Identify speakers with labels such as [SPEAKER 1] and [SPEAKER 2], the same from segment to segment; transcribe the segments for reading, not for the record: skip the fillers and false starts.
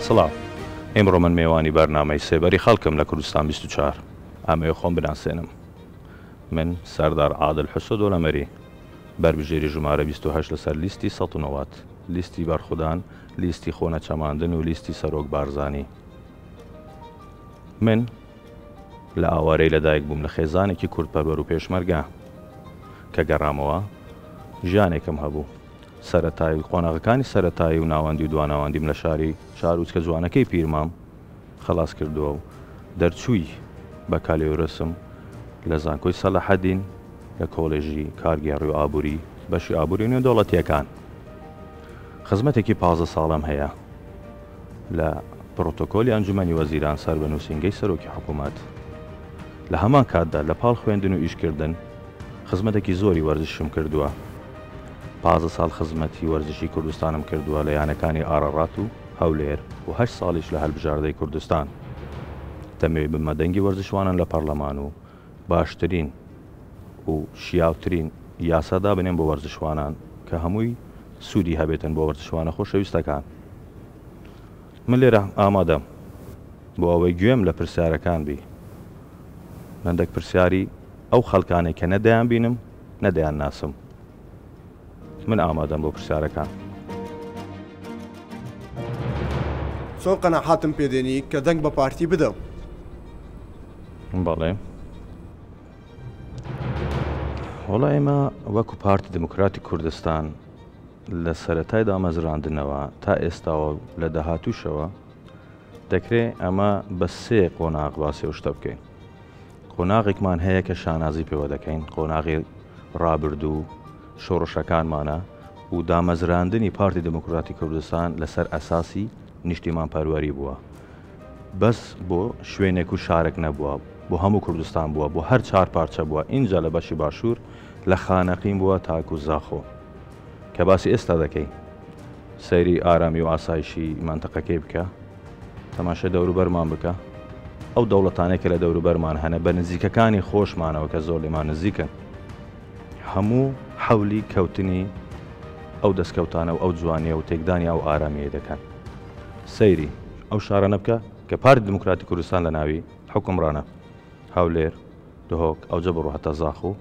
[SPEAKER 1] سڵاو ئێمڕۆ من میێوانی بەرنامەی سێبەری خەڵکم لە کوردستان 24 ئەمەوێ خۆم بناسێنم. من سەردار عادل حوسە دۆلەمەری بەربژێری ژمارە 28 لەسەر لیستی ١٩ لیستی بەرخودان، لیستی خۆنە چەماندن و لیستی سەرۆک بارزانی. من لە ئاوارەی لەدایک بووم لە خێزانێکی کوردپەروەر و پێشمەرگە کە گەڕامەوە ژیانێکم هەبوو. سەرەتایی قۆناغەکانی سەرەتایی و ناوەندی و دواناوەندیم لە شاری چاروچکە جوانەکەی پیرمام خلاص کردووە و دەرچووی بە کالیۆرسم لە زانکۆی سەلاحەدین لە کۆڵێژی کارگێڕی و ئابووری بەشی ئابووری نێودەوڵەتیەکان. خزمەتێکی 15 ساڵم هەیە لە پڕۆتۆکۆلی ئەنجومەنی وەزیران سەر بە نووسینگەی سەرۆکی حکوومەت. لە هەمان کاتدا لە پاڵ خوێندن و ئیشکردن خزمەتێکی زۆری وەرزشم کردووە. 15 ساڵ خزمەتی وەرزشی کوردستانم کردووە لە یانەکانی ئارەڕات و هەولێر و 8 ساڵیش لە هەڵبژاردەی کوردستان. دەمەوێت بمە دەنگی وەرزشوانن لە پەرلەمان و باشترین و شیاوترین یاسادا بنێن بۆ وەرزشوانان کە هەمووی سوودی هەبێتن بۆ وەرزشوانە خۆشەویستەکان. من لێرە ئامادەم بۆ ئەوەی گوێم لە پرسیارەکان بی. هەندێک پرسیاری ئەو خەڵکانێک کە نەدەیان بینم نەدەیان ناسم. من ئامادەم بۆ پرسیارەکان.
[SPEAKER 2] چۆن قەناحاتم پێدێنی کە دەنگ بە پارتی بدەم؟
[SPEAKER 1] بەڵێ وەڵا ئێمە وەکو پارتی دموکراتی کوردستان لە سەرەتای دامەزراندنەوە تا ئێستاوە لە داهاتووشەوە دەکرێت ئەمە بە 3 قۆناغ باسی شتە بکەین. قۆناغێکمان هەیە کە شانازی پێوە دەکەین، قۆناغی ڕابردوو شۆڕشەکانمانە و دامەزراندنی پارتی دموکراتی کوردستان لەسەر ئەساسی نیشتیمان پەروەری بووە. بەس بۆ شوێنێک و شارێک نەبووە، بۆ هەموو کوردستان بووە، بۆ هەر 4 پارچە بووە. اینجا لە بەشی باشوور لە خانەقیم بووە تاکو زاخۆ کە باسی ئێستا دەکەی. سەیری ئارامی و ئاسایشی مانتەقەکەی بکە، تەماشای دەوروبەرمان بکە. ئەو دەوڵەتانێک کە لە دەوروبەرمان هەنە بە نزیکەکانی خۆشمانەوە کە زۆر لێمان نزیکن، هەموو حەولی کەوتنی ئەو دەستکەوتانە و ئەو جوانیە و تێکدانی ئەو ئارامیە دەکەن. سەیری ئەو شارە بکە کە پارتی دموکراتی کوردستان لە ناوی حکومڕانە، هەولێر، دهۆک، ئەوجە بڕۆ هەتا زاخۆ،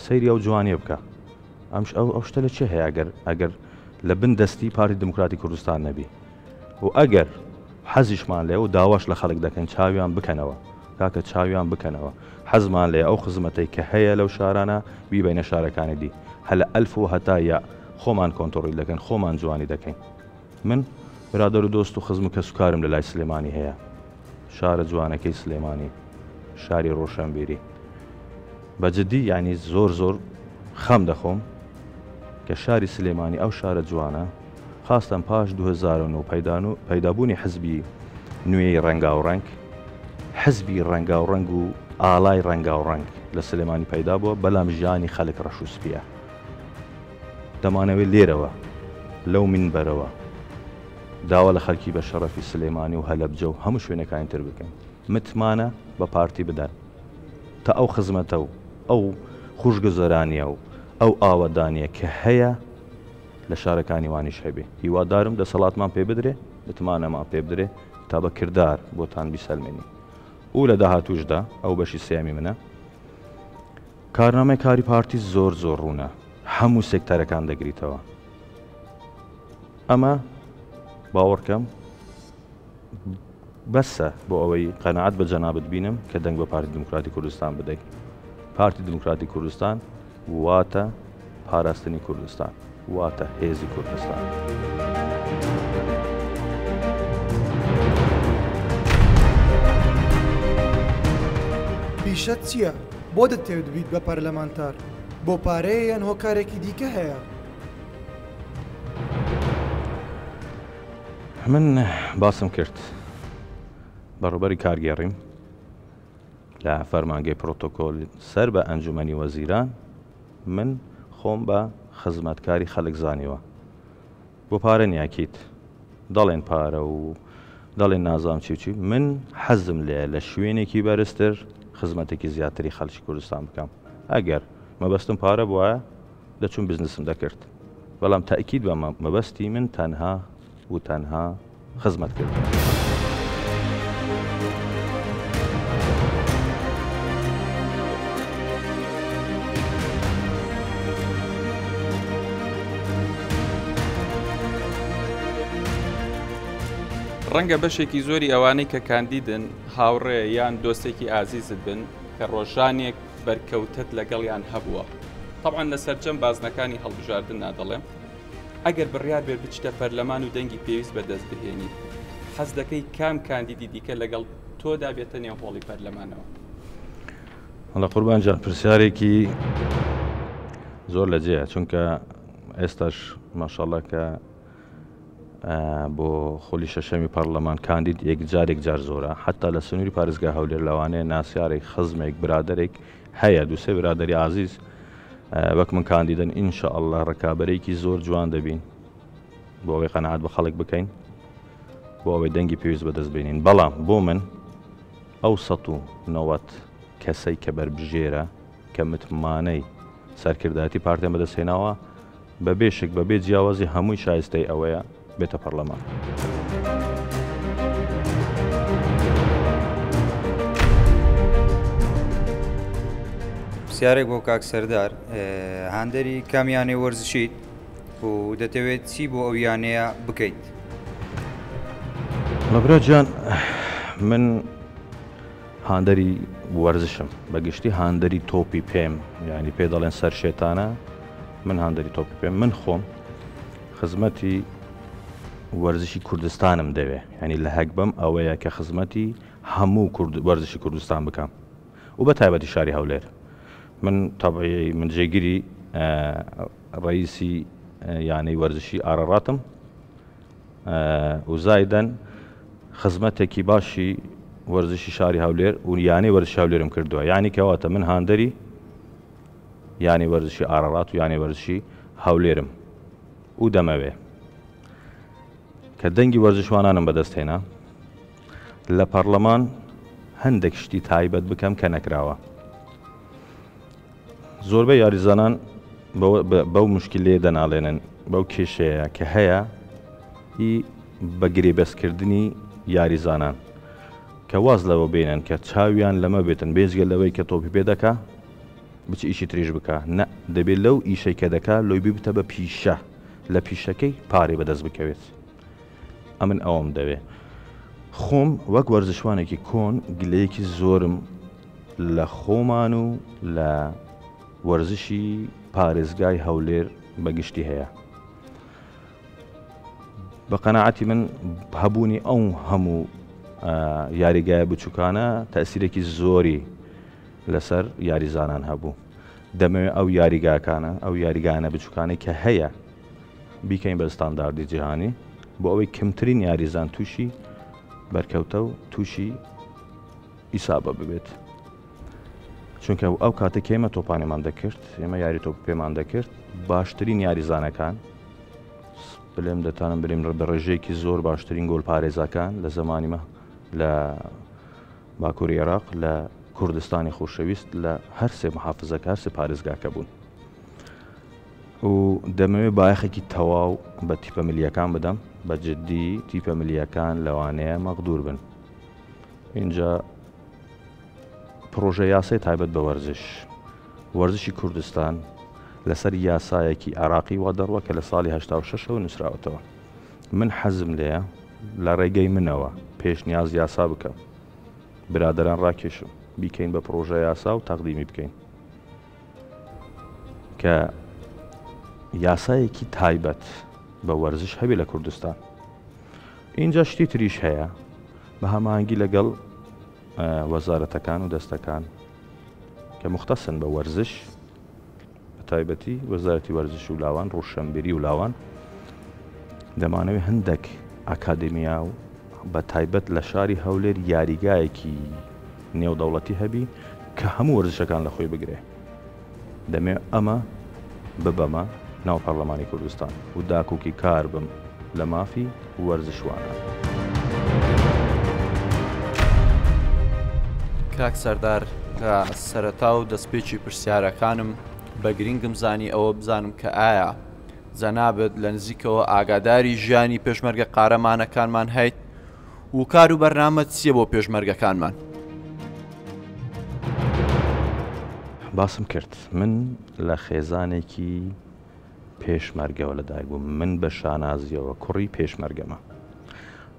[SPEAKER 1] سەیری ئەو جوانیە بکە. ئەو شتە لە چێ هەیە ئەگەر لە بن دەستی پارتی دموکراتی کوردستان نەبی و ئەگەر حەزیشمان لێ و داواش لە خەڵک دەکەن چاویان بکەنەوە، کاکە چاویان بکەنەوە. حەزمان لێ ئەو خزمەتەی کە هەیە لەو شارانە بیبینە شارەکانی دی، هەلە ئەلف و هەتا یا خۆمان کۆنتڕۆڵی دەکەن، خۆمان جوانی دەکەین. من برادەر و دۆست و خزم کە سوکارم لە لای سلێمانی هەیە، شارە جوانەکەی سلێمانی، شاری ڕۆشنبیری. بەجددی یعنی زۆر خەم دەخۆم کە شاری سلێمانی ئەو شارە جوانە خاستن پاش 2009 پەیدابوونی حزبی نوێی ڕەنگاوڕەنگ، حزبی ڕەنگاوڕەنگ و ئاڵای ڕەنگاوڕەنگ لە سلێمانی پەیدا بووە، بەلام ژیانی خەڵک ڕەش و سپیە. دەمانەوێت لێرەوە لەو منبەرەوە داوا لە خەڵکی بە شەڕەفی سلێمانی و هەلەبجە و هەموو شوێنەکانی تر بکەین. متمانە بە پارتی بدەن تا ئەو خزمەتە و ئەو خوشگوزەرانیە و ئەو ئاوەدانیە کە هەیە لە شارەکانی وانیش هەبێ. هیوادارم دەسەڵاتمان پێ بدرێ، متمانەمان پێ بدرێ تا بە کردار بۆتان بیسەلمێنی. و لە داهاتووشدا ئەو بەشی سێمی منە، کارنامەی کاری پارتی زۆر ڕوونە، هەموو سێکتەرەکان دەگریتەوە. ئەمە باوەڕکەم بەسە بۆ ئەوەی قەنەعەت بە جەنابەت بینم کە دەنگ بە پارتی دموکراتی کوردستان بدەیت. پارتی دموکراتی کوردستان واتە پاراستنی کوردستان، واتە هێزی کوردستان.
[SPEAKER 3] پیشەت چییە؟ بۆ دەتەوێت بیت بە پەرلەمانتار؟ بۆ پارەیە یان هۆکارێکی دیکە هەیە؟
[SPEAKER 1] من باسم کرد بەڕوبەری کارگێڕیم لە فەرمانگەی پرۆتۆکۆل سەر بە ئەنجومەنی وەزیران. من خۆم بە خزمەتکاری خەڵک زانیوە، بۆ پارە نیاکیت دەڵێن پارە و دەڵێن نازام چی من حەزم لێ لە شوێنێکی بەرزتر خزمەتێکی زیاتری خەڵکی کوردستان بکەم. ئەگەر مەبەستم پارە بووە دەچوون بزنسم دەکرد، بەڵام تاکید بە مەبەستی من تەنها و تەنها خزمەت کرد.
[SPEAKER 4] ڕەنگە بەشێکی زۆری ئەوانەی کە کاندیدن هاوڕێ یان دۆستێکی ئازیزت بن کە ڕۆژانێک بەرکەوتت لەگەڵیان هەبووە. طبعاً لە سەرجەم بازنەکانی هەڵبژاردن نادەڵێم. ئەگەر بڕیار بێ بچتە پەرلەمان و دەنگی پێویست بەدەست بهێنی، حەز دەکەی کام کاندیدی دیکە لەگەڵ تۆدا بێتە نێو هۆڵی پەرلەمانەوە؟
[SPEAKER 1] وەڵا قوربان جان، پرسیارێکی زۆر لە جێە، چونکە ئێستاش ماشەڵڵا کە بۆ خۆلی شەشەمی پەرلەمان کاندید یەکجارێک جار زۆرە، حتا لە سنووری پارێزگا هەولێر لەوانەیە ناسیارێک خزمێک برادێک هەیە، دووسێ برادری عزیز وەک من کاندیدن، ئینشاءڵڵا ڕکابەرێکی زۆر جوان دەبین بۆ ئەوەی قەنەعات بە خەڵک بکەین، بۆ ئەوەی دەنگی پێویست بەدەست بێنین. بەڵام بۆ من ئەو ١٩٠ کەسەی کە بەربژێرە کە متمانەی سەرکردایەتی پارتیان بەدەستهێناوە بە بێشک بە بێ جیاوازی هەمووی شایستەی ئەوەیە بێتە پەرلەمان.
[SPEAKER 5] پرسیارێک بۆ کاک سەردار، هاندەری کامیانەی وەرزشیت و دەتەوێت چی بۆ ئەو یانەیە بکەیت؟
[SPEAKER 1] مەبراجان، من هاندەری وەرزشم، بەگشتی هاندەری تۆپی پێم، ینی پێ دەڵێن سەر شێتانە، من هاندەری تۆپی پێم. من خۆم خزمەتی وەرزشی کوردستانم دەوێ، ینی لە هەک بەم ئەوەیە کە خزمەتی هەموو وەرزشی کوردستان بکەم و بە تایبەتی شاری هەولێر. من تەبعی من جێگیری ڕئیسی یانەی وەرزشی ئارەڕاتم و زایدەن خزمەتێکی باشی وەرزشی شاری هەولێر و یانەی وەرزشی هەولێرم کردووە، یعنی کەواتە من هاندەری یانی وەرزشی ئارەڕات و یانی وەرزشی هەولێرم و دەمەوێ کە دەنگی وەرزشوانانم بەدەستهێنا لە پەرلەمان هەندێک شتی تایبەت بکەم کە نەکراوە. زۆربەی یاریزانان بەو مشکلێ دەناڵێنن، بەو کێشەیە کە هەیە ئی بە گرێبەستکردنی یاریزانان کە واز لەوە بێنن کە چاویان لەمە بێتن بێزگە لەوەی کە تۆپی پێ دەکا بچ ئیشی تریش بکە، نە دەبێت لەو ئیشەی کە دەکا لۆی ببتە بە پیشە، لە پیشەکەی پارێ بەدەست بکەوێت. ئەمن ئەوم دەوێ. خۆم وەک وەرزشوانێکی کۆن گلەیەکی زۆرم لە خۆمان و لە وەرزشی پارێزگای هەولێر بەگشتی هەیە. بە قەناعەتی من هەبوونی ئەو هەموو یاریگایە بچووکانە تەسیرێکی زۆری لەسەر یاریزانان هەبوو. دەمەوێت ئەو یاریگاکانە ئەو یاریگانە بچووکانی کە هەیە بیکەین بە ستانداردی جیهانی بۆ ئەوەی کەمترین یاریزان تووشی بەرکەوتە و تووشی ئیسابە ببێت. چونکە ئەو کاتێک ئێمە تۆپانێمان دەکرد، ئێمە یاری تۆپ پێمان دەکرد، باشترین یاریزانەکان بلێم دەتانم بریم بە ڕێژەیەکی زۆر باشترین گۆل پارێزەکان لە زمانیمە لە باکووری عێراق لە کوردستانی خۆشەویست لە هەر سێ محافزەکە هەر سێ پارێزگاکە بوون و دەمەوێت بایەخێکی تەواو بە تیپە ملیەکان بدەم، بە جددی تیپە ملیەکان لەوانەیە مەقدور بن. اینجا پرۆژە یاسای تایبەت بە وەرزشی کوردستان لەسەر یاسایەکی عێراقی وا دەڕوە کە لە ساڵی 86 نووسراوەتەوە. من حەزم لێیە لە ڕێگەی منەوە پێشنیاز یاسا بکەم، برادەران ڕاکێشم بیکەین بە پرۆژە یاسا و تەقدیمی بکەین کە یاسایەکی تایبەت بە وەرزش هەبێ لە کوردستان. اینجا شتی تریش هەیە بە هەماهەنگی لەگەڵ وەزارەتەکان و دەستەکان کە مختصن بە وەرزش، بە تایبەتی وەزارەتی وەرزش و لاوان، ڕۆشنبیری و لاوان، دەمانەوێت هەندێک ئاکادمیا و بە تایبەت لە شاری هەولێر یاریگایەکی نێودەوڵەتی هەبی کە هەموو وەرزشەکان لە خۆی بگرێ. دەمێ ئەمە ببەمە ناو پەرلەمانی کوردستان و داکۆکی کار بم لە مافی وەرزشوانە.
[SPEAKER 6] کاک سەردار، کە سەرەتا و دەستپێکی پرسیارەکانم بە گرنگم زانی ئەوە بزانم کە ئایا جەنابەت لە نزیکەوە ئاگاداری ژیانی پێشمەرگە قارەمانەکانمان هەیت و کار و بەرنامە چییە بۆ پێشمەرگەکانمان؟
[SPEAKER 1] باسم کرد من لە خێزانێکی پێشمەرگەوە لەدایک بووم، من بە شانازیەوە کوڕی پێشمەرگەمە.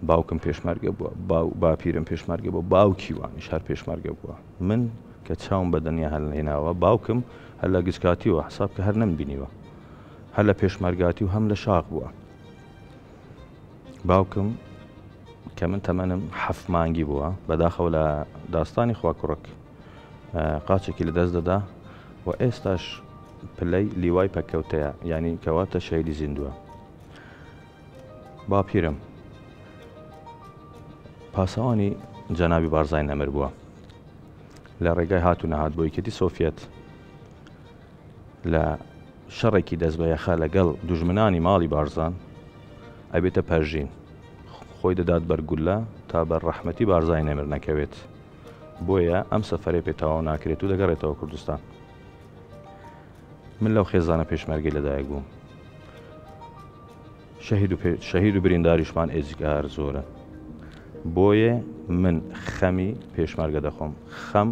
[SPEAKER 1] باوکم پێشمەرگە بووە باپیرم پێشمەرگە بووە باوکی وانیش هەر پێشمەرگە بووە من کە چاوم بە دنیا هەڵهێناوە باوکم هەر لە گچکاتیەوە حساب کە هەر نەمبینیوە هەر لە پێشمەرگاتی و هەم لە شاق بووە باوکم کە من تەمەنم 7 مانگی بووە بەداخەوە لە داستانی خوا کوڕک قاچێکی لە دەست دەدا و ئێستاش پلەی لیوای پەکەوتەیە یعنی کەواتە شەیدی زیندووە باپیرم پاسەوانی جەنابی بارزای نەمر بووە لە ڕێگای هاتو نەهات بۆ یەکێتی سۆڤیەت لە شەڕێکی دەست بە یەخە لەگەڵ دوژمنانی ماڵی بارزان ئەبێتە پەرژین خۆی دەدات بەرگولە تا بە ڕەحمەتی بارزای نەمر نەکەوێت بۆیە ئەم سەفەرێ پێتاوە ناکرێت و دەگەڕێتەوە کوردستان من لەو خێزانە پێشمەرگی لەدایک بووم شەهید و برینداریشمان ئێجگار زۆرە بۆیە من خەمی پێشمەرگە دەخۆم خەم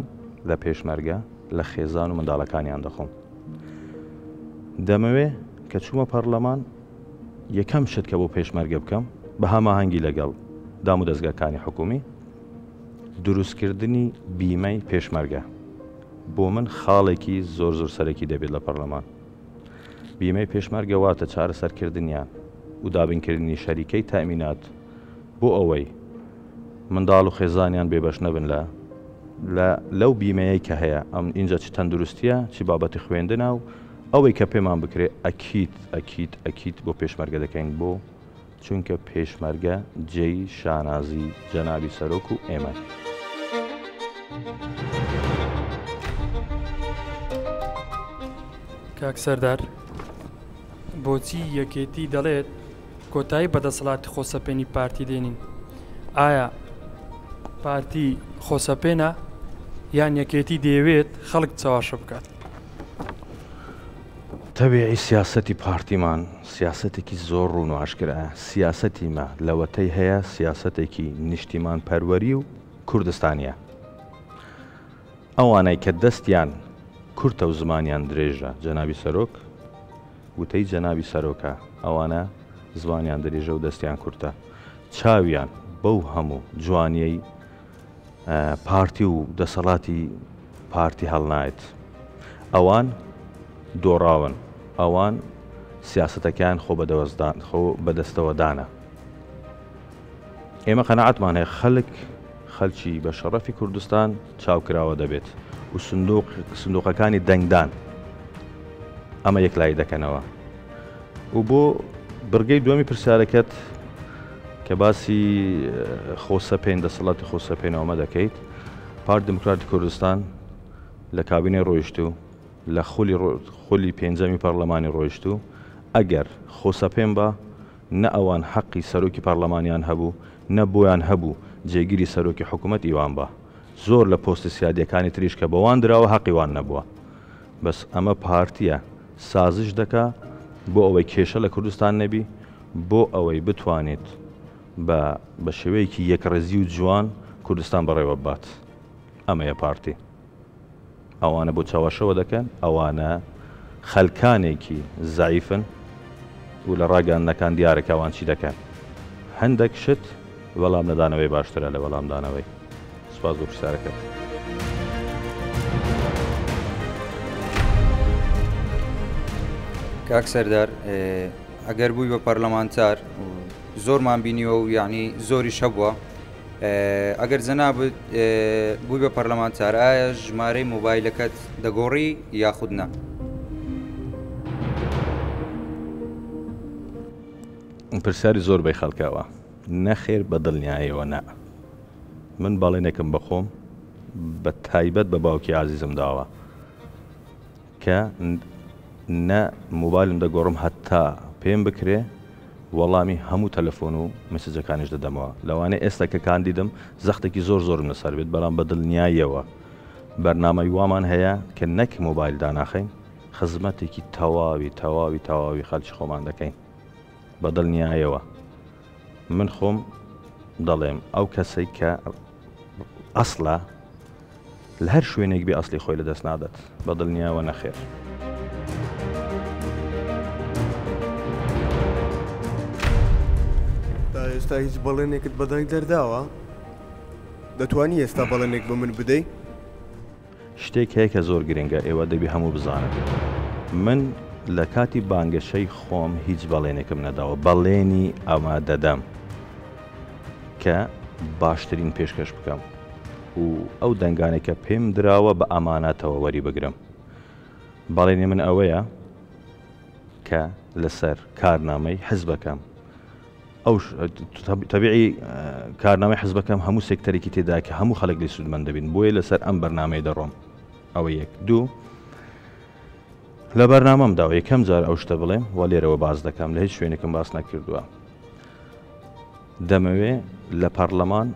[SPEAKER 1] لە پێشمەرگە لە خێزان و منداڵەکانیان دەخۆم دەمەوێ کە چوومە پەرلەمان یەکەم شت کە بۆ پێشمەرگە بکەم بە هەماهەنگی لەگەڵ دام و دەستگاکانی حکومی دروستکردنی بیمەی پێشمەرگە بۆ من خاڵێکی زۆر سەرەکی دەبێت لە پەرلەمان بیمەی پێشمەرگە واتە چارەسەرکردنیان و دابینکردنی شەریکەی تەمینات بۆ ئەوەی منداڵ و خێزانیان بێبەش نەبن لەو بیمەیە کە هەیە ئەم اینجا چ تەندروستیە چی بابەتی خوێندنە و ئەوەی کە پێمان بکرێ ئەکیت بۆ پێشمەرگە دەکەین بۆ چونکە پێشمەرگە جێی شانازی جەنابی سەرۆک و ئێمە
[SPEAKER 7] کاک سەردار بۆچی یەکێتی دەڵێت کۆتایی بەدەسەڵاتی خۆسەپێنی پارتی دێنین ئایا پارتی خۆسەپێنە یان یەکێتی دەیەوێت خەڵک چاواشە بکات
[SPEAKER 1] تەبیعی سیاسەتی پارتیمان سیاسەتێکی زۆر ڕوون و ئاشکرایە سیاسەتیمە لەوەتەی هەیە سیاسەتێکی نیشتیمان پەروەری و کوردستانیە ئەوانەی کە دەستیان کورتە و زمانیان درێژە جەنابی سەرۆک وتەی جەنابی سەرۆکە ئەوانە زمانیان درێژە و دەستیان کورتە چاویان بەو هەموو جوانیەی پارتی و دەسەڵاتی پارتی هەڵنایەت ئەوان دۆڕاون ئەوان سیاسەتەکان خۆ بەدەستەوەدانە ئێمە قەنەعەتمان هەیە خەڵکی بە شەڕەفی کوردستان چاوکراوە دەبێت و سندوقەکانی دەنگدان ئەمە یەکلایی دەکەنەوە و بۆ بڕگەی دووەمی پرسیارەکەت کە باسی خۆسەپێن دەسەڵاتی خۆسەپێنەوەمە دەکەیت پارتی دموکراتی کوردستان لە کابینەی ڕۆیشتوو لە خولی پێنجەمی پەرلەمانی ڕۆیشتوو ئەگەر خۆسەپێن بە نە ئەوان حەقی سەرۆکی پەرلەمانیان هەبوو نە بۆیان هەبوو جێگیری سەرۆکی حکوومەت ئیوان بە زۆر لە پۆستی سیادیەکانی تریش کە بەوان درراوە حەقیوان نەبووە بەس ئەمە پارتیە سازش دەکا بۆ ئەوەی کێشە لە کوردستان نەبی بۆ ئەوەی بتوانێت بە شێوەیەکی یەکڕێزی و جوان کوردستان بەڕێوە بات ئەمەیە پارتی ئەوانە بۆ چاوەشەوە دەکەن ئەوانە خەلکانێکی زعیفن و لە ڕاگەاندنەکان دیارەکەوان چی دەکەن هەندێک شت وەڵام نەدانەوەی باشترە لە وەڵامدانەوەی سوپاس بۆ پرسیارەکەت
[SPEAKER 5] کاک سەردار ئەگەر بووی بە پەرلەمانتار زۆرمان بینیوە و یعنی زۆری شەبووە ئەگەر جەنابەت بووی بە پەرلەمانتار ئایا ژمارەی مۆبایلەکەت دەگۆڕی یاخود نە
[SPEAKER 1] پرسیاری زۆر بەی خەڵکەوە نەخێر بە دڵنیاییەوە نە من باڵێنێکم بەخۆم بە تایبەت بە باوکی عزیزم داوە کە نە مۆبایلم دەگۆڕم هەتا پێم بکرێ وەڵامی هەموو تەلەفۆن و مەسیجەکانیش دەدەمەوە لەوانەیە ئێستا کە کاندیدم زەختێکی زۆرم لەسەر بێت بەڵام بە دڵنیاییەوە بەرنامەی وامان هەیە کە نەک مۆبایل داناخەین خزمەتێکی تەواوی خەڵکی خۆمان دەکەین بە دڵنیاییەوە من خۆم دەڵێم ئەو کەسەی کە ئەسڵە لە هەر شوێنێک بێ ئەسلی خۆی لەدەست نادەت بە دڵنیاییەوە نەخێر
[SPEAKER 2] ئێستا هیچ بەڵێنێکت بەدەنگ دەرداوە دەتوانی ئێستا بەڵێنێک بە من بدەیت؟
[SPEAKER 1] شتێک هەیە کە زۆر گرنگە ئێوە دەبی هەموو بزانن. من لە کاتی بانگەشەی خۆم هیچ بەڵێنێکم نەداوە، بەڵێنی ئەمە دەدەم کە باشترین پێشکەش بکەم و ئەو دەنگانێکە پێم دراوە بە ئەمانەتەوە وەری بگرم. بەڵێنی من ئەوەیە کە لەسەر کارنامەی حزبەکەم ئەو تەبیعی کارنامەی حزبەکەم هەموو سێکتەرێکی تێدا کە هەموو خەڵک لێ سوودمەند دەبین، بۆیە لەسەر ئەم بەرنامەی دەڕۆم. ئەوە یەک. دوو، لە بەرنامەم داوە یەکەم جار ئەو شتە بڵێم و لێرەوە باز دەکەم، لە هیچ شوێنێکم باس نەکردووە. دەمەوێ لە پەرلەمان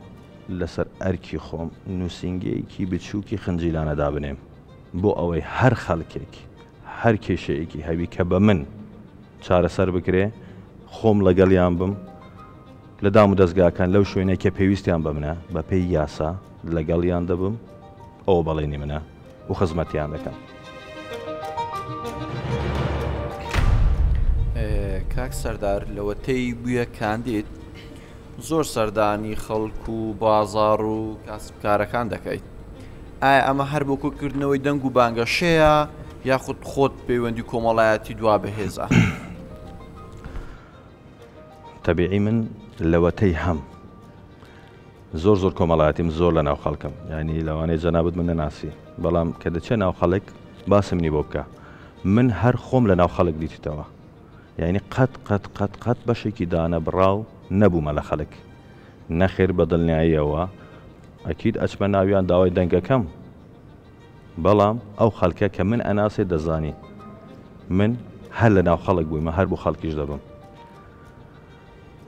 [SPEAKER 1] لەسەر ئەرکی خۆم نووسینگەیەکی بچووکی خنجیلانە دابنێم بۆ ئەوەی هەر خەڵکێک هەر کێشەیەکی هەوی کە بە من چارەسەر بکرێ خۆم لەگەڵیان بم لە دام و دەستگاکان لەو شوێنێک کە پێویستیان بە منە بە پێی یاسا لەگەڵیان دەبم. ئەوە بەڵێنی منە و خزمەتیان دەکەم.
[SPEAKER 6] کاک سەردار لەوەتەی بووە کاندید زۆر سەردانی خەڵک و بازاڕ و کاسبکارەکان دەکەیت. ئایا ئەمە هەر بۆکوکردنەوەی دەنگ و بانگەشەیە یاخود خۆت پەیوەندی کۆمەڵایەتی دوا بەهێزە؟
[SPEAKER 1] تەبیعی من لەوەتەی هەم زۆر کۆمەڵایەتیم زۆر لە ناو خەڵکم، ینی لەوانەیە جەنابەت من نەناسی، بەڵام کە دەچێت ناو خەڵک باسم نی بۆ بکە. من هەر خۆم لە ناو خەڵک دیتیتەوە، یعنی قەت بەشێکی دانە بڕاو نەبوومە لە خەڵک، نەخێر بە دڵنیاییەوە ئەکید ئەچمە ناویان داوای دەنگەکەم، بەڵام ئەو خەڵکە کە من ئەناسێ دەزانی من هەر لە ناو خەڵک بوویمە، هەر بۆ خەڵکیش دەبم.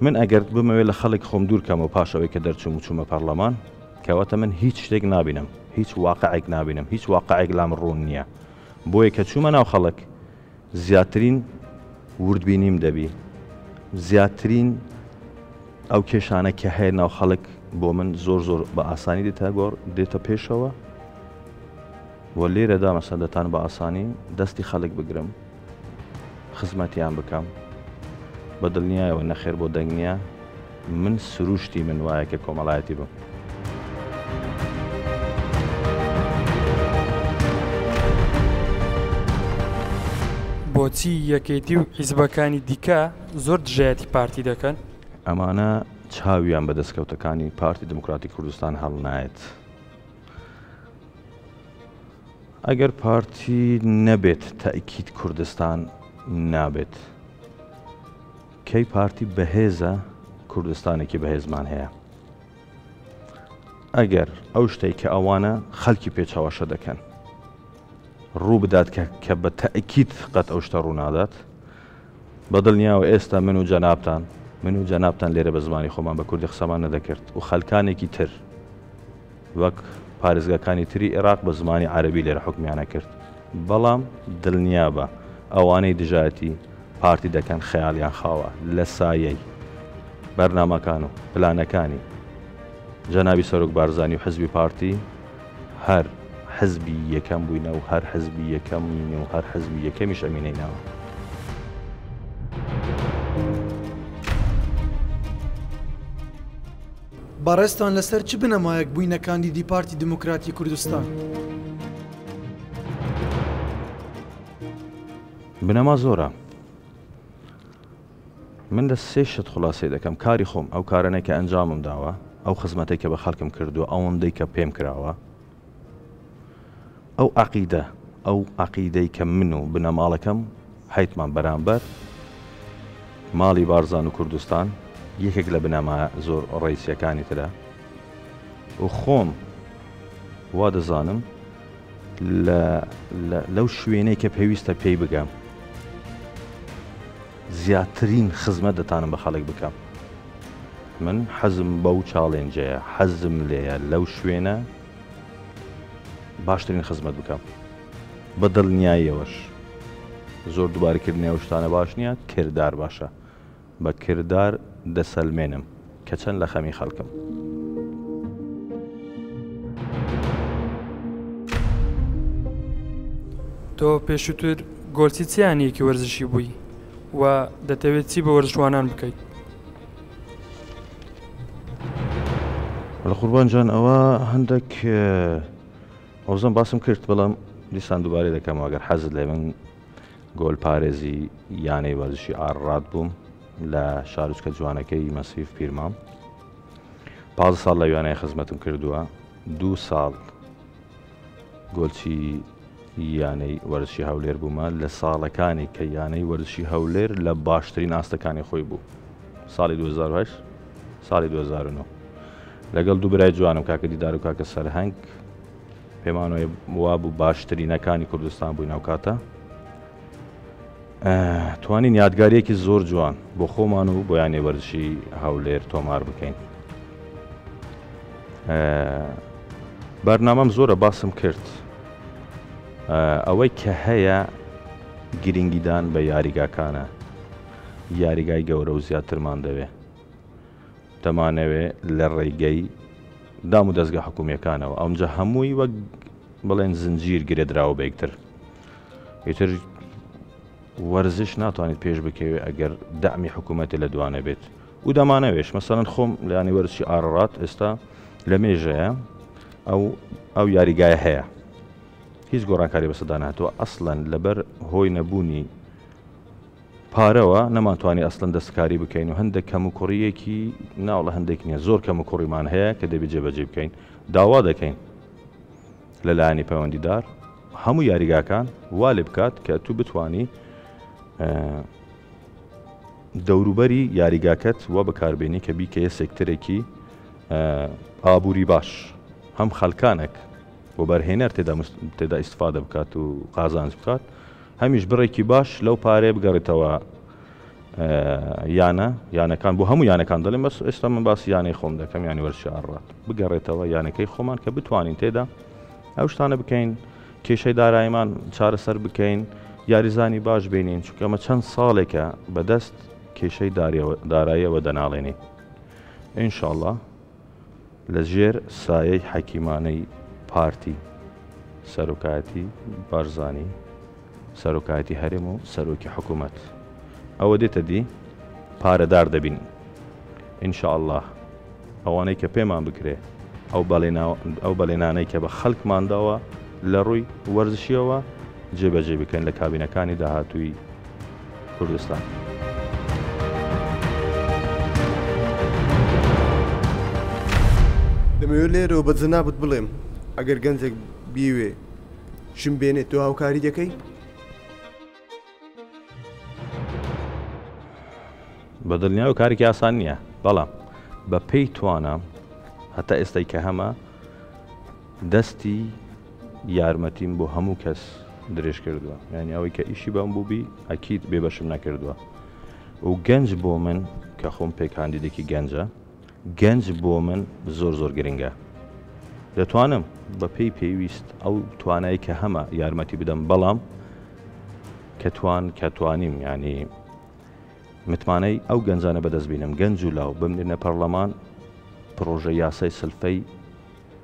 [SPEAKER 1] من ئەگەر بمەوێت لە خەڵک خۆم دوور کەم و پاشەوەی کە دەرچوم و چوومە پەرلەمان کەواتە من هیچ شتێک نابینم، هیچ واقعێک نابینم، هیچ واقعێک لام ڕوون نییە. بۆیە کە چوومە ناو خەڵک زیاترین وردبینیم دەبی، زیاترین ئەو کێشانە کە هەیە ناو خەڵک بۆ من زۆر بە ئاسانی دێتە پێشەوە و لێرەدا مەسەلەتان بە ئاسانی دەستی خەڵک بگرم، خزمەتیان بکەم بە دڵنیایەوە نەخێر بۆ دەنگ نییە. من سروشتی من وایە کە کۆمەڵایەتی بم.
[SPEAKER 7] بۆچی یەکێتی و حیزبەکانی دیکە زۆر دژایەتی پارتی دەکەن؟
[SPEAKER 1] ئەمانە چاویان بە دەستکەوتەکانی پارتی دموکراتی کوردستان هەڵ نایەت. ئەگەر پارتی نەبێت تەئکید کوردستان نابێت. کەی پارتی بەهێزە کوردستانێکی بەهێزمان هەیە. ئەگەر ئەو شتێک کە ئەوانە خەڵکی پێچەوەشە دەکەن ڕوو بدات کە بە تەئکید قەت ئەو شتە ڕوونادات، بەدڵنیاوە ئێستا من و جەنابتان لێرە بە زمانی خۆمان بە کوردی قسەمان نەدەکرد و خەلکانێکی تر وەک پارێزگاکانی تری عێراق بە زمانی عەرەبی لێرە حکمیانە کرد. بەڵام دڵنیا بە ئەوانەی دژایەتی پارتی دەکەن خەیاڵیان خاوە لە سایەی بەرنامەکان و پلانەکانی جەنابی سەرۆک بارزانی و حزبی پارتی هەر حزبی یەکەم بووینە و هەر حزبی یەکەمینە و هەر حزبی یەکەمیش ئەمینەینەوە.
[SPEAKER 3] بەڕێستان لەسەر چ بنەمایەک بووینە کاندیدی پارتی دموکراتی کوردستان؟
[SPEAKER 1] بنەما زۆرە. من لە سێ شت خلاصەی دەکەم. کاری خۆم، ئەو کارانەی کە ئەنجامم داوە، ئەو خزمەتێک کە بە خەڵکم کردووە، ئەوەندەی کە پێم کراوە، ئەو عەقیدەی کە من و بنەماڵەکەم حیتمان بەرامبەر ماڵی بارزان و کوردستان یەکێک لە بنەما زۆر ڕئیسیەکانی ترە و خۆم وا دەزانم لەو شوێنەی کە پێویستە پێی بگەم زیاترین خزمەت دەتانم بە خەڵک بکەم. من حەزم بەو چاڵێنجەیە، حەزم لێیە لەو شوێنە باشترین خزمەت بکەم بە دڵنیاییەوەش. زۆر دووبارەکردنی ئەو شتانە باش نییە، کردار باشە. بە کردار دەسەلمێنم کە چەند لە خەمی خەڵکم.
[SPEAKER 7] تۆ پێشووتر گۆلچی چیانەیەکی وەرزشی بووی و دەتەوێت چی بە وەرزشوانان بکەیت؟
[SPEAKER 1] لە قوربانجان ئەوە هەندێک ئەوزەم باسم کرد بەڵام دیسان دووبارەی دەکەم ئەگەر حەزت لێ من گۆل پارێزی یانەی وەرزشی ئاڕات بووم لە شارچکە جوانەکەی مەسیف پیرمام 15 ساڵ لە ویانەیە خزمەتم کردووە 2 ساڵ گۆلچی یانەی وەرزشی هەولێر بوومە لە ساڵەکانی کە یانەی وەرزشی هەولێر لە باشترین ئاستەکانی خۆی بوو ساڵی 2008 ساڵی 2009 لەگەڵ دوو برای جوانم کاکە دیدار و کاکە سەرهەنگ پێمانەوەی وا بوو باشترینەکانی کوردستان بووی ناو کاتە توانین یادگاریەکی زۆر جوان بۆ خۆمان و بۆ یانەی وەرزشی هەولێر تۆمار بکەین بەرنامەم زۆرە باسم کرد ئەوەی کە هەیە گرنگیدان بە یاریگاکانە یاریگای گەورە و زیاترمان دەوێ دەمانەوێ لە ڕێگەی دام و دەستگا حکوومیەکانەوە ئەوجا هەمووی وەک بڵێن زنجیر گرێدراوە بە یەکتر ئیتر وەرزش ناتوانێت پێش بکەوێت ئەگەر دامی حکوومەتی لە دوانە بێت و دەمانەوێش مەسەڵەن خۆم لە یانی وەرزشی ئاڕات ئێستا لە مێژەیە ئەو یاریگایە هەیە هیچ گۆڕانکاری بەسەدا نهاتووە ئەسڵەن لەبەر هۆی نەبوونی پارەوە نەمانتوانی ئەسڵەن دەستکاری بکەین و هەندێک کەم و کوڕیەکی ناوڵە هەندێک نییە زۆر کەم و کوڕیمان هەیە کە دەبێت جێبەجێ بکەین داوا دەکەین لەلایەنی پەیوەندیدار هەموو یاریگاکان وا لێ بکات کە تو بتانی دەوروبەری یاریگاکەت وە بەکاربێنی کە بیکەیە سێکتەرێکی ئابووری باش هەم خەڵکانێک بۆ بەرهێنەر تێدا ئیستفادە بکات و قازانج بکات هەمیش بڕێکی باش لەو پارێ بگەڕێتەوە یانەکان بۆ هەموو یانەکان دەڵێن بەس ئێستا من باسی یانەی خۆم دەکەم یانی وەرزشی ئاڕات بگەڕێتەوە یانەکەی خۆمان کە بتوانین تێدا ئەو شتانە بکەین کێشەی داراییمان چارەسەر بکەین یاریزانی باش بینین چونکە ئەمە چەند ساڵێکە بەدەست کێشەی داراییەوە دەناڵێنی ئینشاءڵڵا لە ژێر سایەی حەکیمانەی پارتی سەرۆکایەتی بارزانی سەرۆکایەتی هەرێم و سەرۆکی حکوومەت ئەوە دێتە دی پارەدار دەبین ئینشاءڵڵا ئەوانەی کە پێمان بکرێ ئەو بەڵێنانەی کە بە خەڵکمانداوە لە ڕووی وەرزشیەوە جێبەجێ بکەین لە کابینەکانی داهاتووی کوردستان.
[SPEAKER 2] دەمەوێت لێرەوە بە جەنابەت بڵێم ئەگەر گەنجێک بیوێ شم بێنێت تۆ هاوکاری دەکەی؟
[SPEAKER 1] بەدڵنیاوە کارێکی ئاسان نییە بەڵام بە پێی توانم هەتا ئێستای کە هەمە دەستی یارمەتیم بۆ هەموو کەس درێژ کردووە یعنی ئەوەی کە ئیشی بەم بووبی ئەکید بێبەشم نەکردووە و گەنج بۆ من کە خۆم پێکاندیدێکی گەنجە گەنج بۆ من زۆر گرنگە دەتوانم بە پێی پێویست ئەو توانایی کە هەمە یارمەتی بدەم بەڵام کە توانیم ینی متمانەی ئەو گەنجانە بەدەست بینم گەنج و لاو بمرێنە پەرلەمان پرۆژە یاسای سلفەی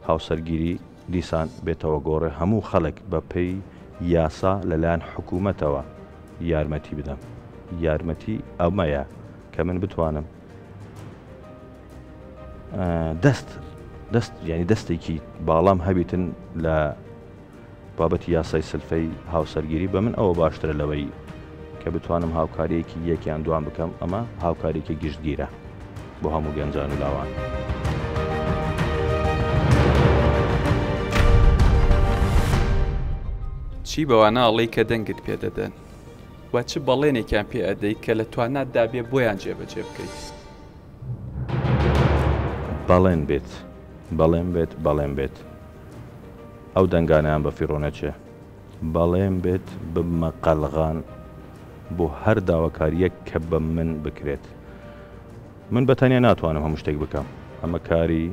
[SPEAKER 1] هاوسەرگیری دیسان بێتەوە گۆڕێ هەموو خەڵک بە پێی یاسا لەلایەن حکوومەتەوە یارمەتی بدەم یارمەتی ئەمەیە کە من بتوانم ینی دەستێکی باڵام هەبیتن لە بابەتی یاسای سلفەی هاوسەرگیری بە من ئەوە باشترە لەوەی کە بتوانم هاوکاریەکی یەکیان دوان بکەم ئەمە هاوکاریەکی گشتگیرە بۆ هەموو گەنجان و لاوان.
[SPEAKER 4] چی بەوانەڵی کە دەنگت پێدەدەن و چ بەڵێنێکیان پێ ئەدەیت کە لە توانات دابێ بۆیان جێبەجێ بکەیت؟
[SPEAKER 1] بەڵێن بێت ئەو دەنگانیان بە فیڕۆنەچێ بەڵێن بێت بمە قەلغان بۆ هەر داواکاریەک کە بە من بکرێت من بەتەنیا ناتوانم هەموو شتێک بکەم ئەمە کاری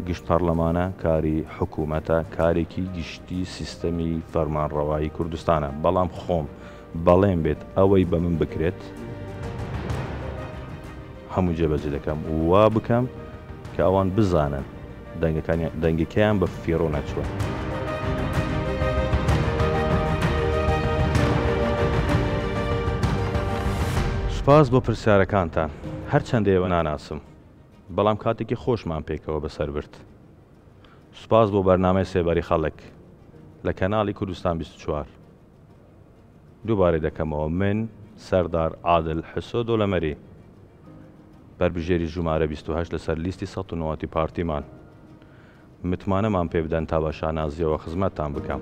[SPEAKER 1] گشت پەرلەمانە کاری حکوومەتە کارێکی گشتی سیستەمی فەرمانڕەوایی کوردستانە بەڵام خۆم بەڵێن بێت ئەوەی بە من بکرێت هەموو جێبەجێ دەکەم وا بکەم کە ئەوان بزانن دەنگەکەیان بە فیڕۆ نەچووە. سوپاس بۆ پرسیارەکانتان هەرچەندە ئێوە ناناسم بەڵام کاتێکی خۆشمان پێکەوە بەسەر برد. سوپاس بۆ بەرنامەی سێبەری خەڵک لە کەناڵی کوردستان 24. دووبارەی دەکەمەوە من سەردار عادل حسۆ دۆلەمەری بربژێری ژمارە 28 لەسەر لیستی 190 پارتیمان. متمانەمان پێ بدەن تا بە شانازیەوە خزمەتتان بکەم.